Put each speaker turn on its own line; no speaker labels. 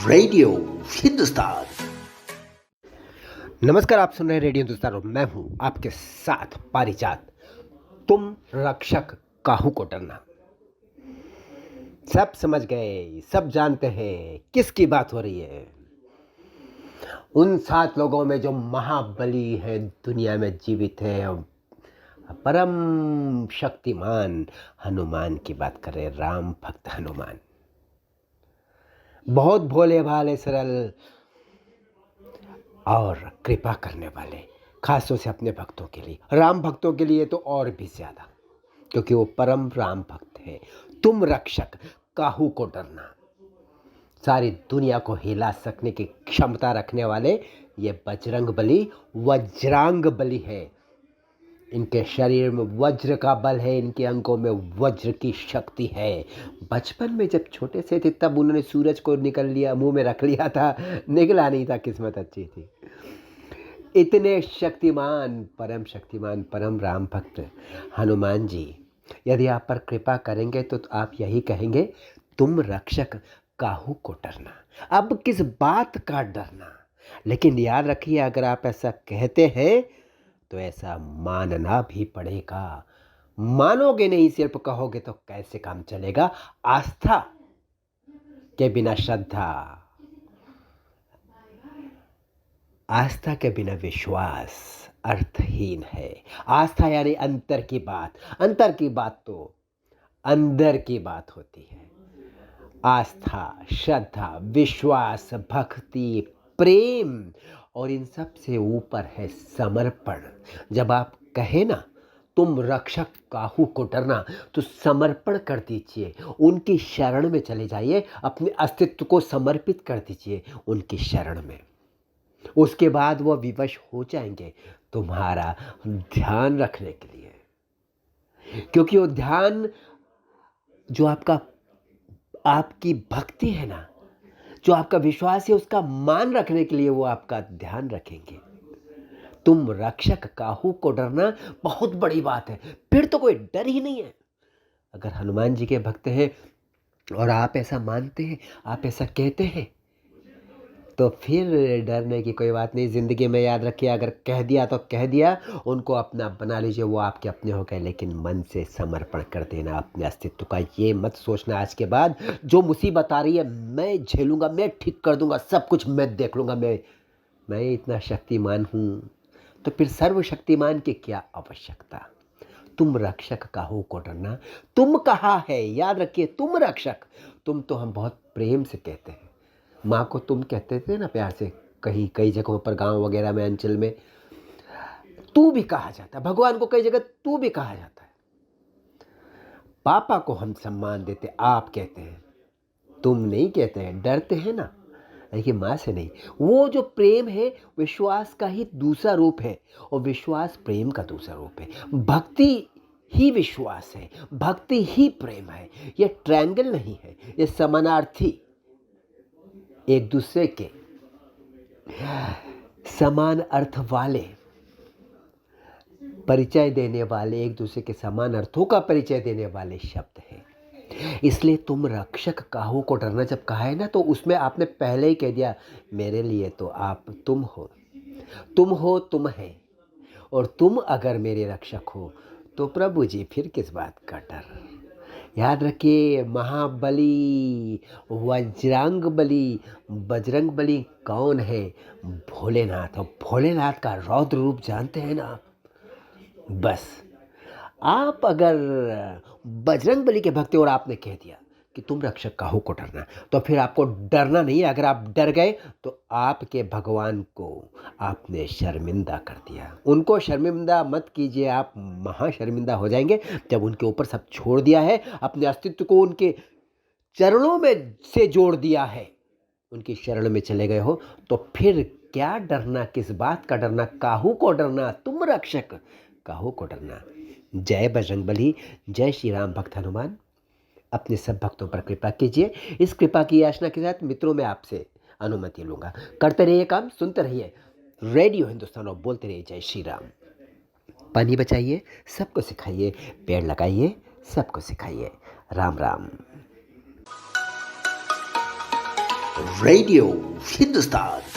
Radio Hindustan. नमस्कार, आप सुन रहे हैं रेडियो हिंदुस्तान और मैं हूं आपके साथ पारिजात। तुम रक्षक काहू को डरना। सब समझ गए, सब जानते हैं किसकी बात हो रही है। उन 7 लोगों में जो महाबली है, दुनिया में जीवित है, परम शक्तिमान हनुमान की बात कर रहे हैं। राम भक्त हनुमान बहुत भोले भाले, सरल और कृपा करने वाले, खासतौर से अपने भक्तों के लिए, राम भक्तों के लिए तो और भी ज्यादा, क्योंकि वो परम राम भक्त है। तुम रक्षक काहू को डरना। सारी दुनिया को हिला सकने की क्षमता रखने वाले ये बजरंग बली वज्रांग बली है। इनके शरीर में वज्र का बल है, इनके अंगों में वज्र की शक्ति है। बचपन में जब छोटे से थे तब उन्होंने सूरज को निकल लिया, मुंह में रख लिया था, निकला नहीं था, किस्मत अच्छी थी। इतने शक्तिमान परम राम भक्त हनुमान जी यदि आप पर कृपा करेंगे तो आप यही कहेंगे, तुम रक्षक काहू को डरना। अब किस बात का डरना? लेकिन याद रखिए, अगर आप ऐसा कहते हैं तो ऐसा मानना भी पड़ेगा। मानोगे नहीं, सिर्फ कहोगे तो कैसे काम चलेगा? आस्था के बिना श्रद्धा, आस्था के बिना विश्वास अर्थहीन है। आस्था यानी अंतर की बात। अंतर की बात तो अंदर की बात होती है। आस्था, श्रद्धा, विश्वास, भक्ति, प्रेम और इन सब से ऊपर है समर्पण। जब आप कहे ना, तुम रक्षक काहू को डरना, तो समर्पण कर दीजिए, उनकी शरण में चले जाइए, अपने अस्तित्व को समर्पित कर दीजिए उनकी शरण में। उसके बाद वो विवश हो जाएंगे तुम्हारा ध्यान रखने के लिए, क्योंकि वो ध्यान जो आपकी भक्ति है ना, जो आपका विश्वास है, उसका मान रखने के लिए वो आपका ध्यान रखेंगे। तुम रक्षक काहू को डरना बहुत बड़ी बात है, फिर तो कोई डर ही नहीं है। अगर हनुमान जी के भक्त हैं और आप ऐसा मानते हैं, आप ऐसा कहते हैं, तो फिर डरने की कोई बात नहीं। ज़िंदगी में याद रखिए, अगर कह दिया तो कह दिया, उनको अपना बना लीजिए, वो आपके अपने हो गए, लेकिन मन से समर्पण कर देना अपने अस्तित्व का। ये मत सोचना आज के बाद जो मुसीबत आ रही है मैं झेलूंगा, मैं ठीक कर दूंगा, सब कुछ मैं देख लूंगा, मैं इतना शक्तिमान हूँ। तो फिर सर्वशक्तिमान की क्या आवश्यकता? तुम रक्षक काहू को डरना। तुम कहा है, याद रखिए, तुम रक्षक। तुम तो हम बहुत प्रेम से कहते हैं। माँ को तुम कहते थे ना प्यार से, कहीं कई जगहों पर, गांव वगैरह में, अंचल में तू भी कहा जाता है। भगवान को कई जगह तू भी कहा जाता है। पापा को हम सम्मान देते, आप कहते हैं, तुम नहीं कहते हैं, डरते हैं ना, लेकिन माँ से नहीं। वो जो प्रेम है विश्वास का ही दूसरा रूप है, और विश्वास प्रेम का दूसरा रूप है। भक्ति ही विश्वास है, भक्ति ही प्रेम है। ये ट्रायंगल नहीं है, ये समानार्थी, एक दूसरे के समान अर्थ वाले, परिचय देने वाले, एक दूसरे के समान अर्थों का परिचय देने वाले शब्द हैं। इसलिए तुम रक्षक काहू को डरना जब कहा है ना, तो उसमें आपने पहले ही कह दिया, मेरे लिए तो आप तुम हो, तुम है, और तुम अगर मेरे रक्षक हो तो प्रभु जी फिर किस बात का डर? याद रखिए, महाबली वज्रांग बली, बजरंग बली कौन है? भोलेनाथ। और भोलेनाथ का रौद्र रूप जानते हैं ना आप? बस आप अगर बजरंग बली के भक्त हो और आपने कह दिया कि तुम रक्षक काहू को डरना, तो फिर आपको डरना नहीं है। अगर आप डर गए तो आपके भगवान को आपने शर्मिंदा कर दिया। उनको शर्मिंदा मत कीजिए, आप महाशर्मिंदा हो जाएंगे जब उनके ऊपर सब छोड़ दिया है, अपने अस्तित्व को उनके चरणों में से जोड़ दिया है, उनकी शरण में चले गए हो, तो फिर क्या डरना? किस बात का डरना? काहू को डरना, तुम रक्षक काहू को डरना। जय बजरंगबली, जय श्री राम भक्त हनुमान। अपने सब भक्तों पर कृपा कीजिए। इस कृपा की याचना के साथ मित्रों, में आपसे अनुमति लूंगा। करते रहिए काम, सुनते रहिए रेडियो हिंदुस्तान और बोलते रहिए जय श्री राम। पानी बचाइए, सबको सिखाइए, पेड़ लगाइए, सबको सिखाइए। राम राम। रेडियो हिंदुस्तान।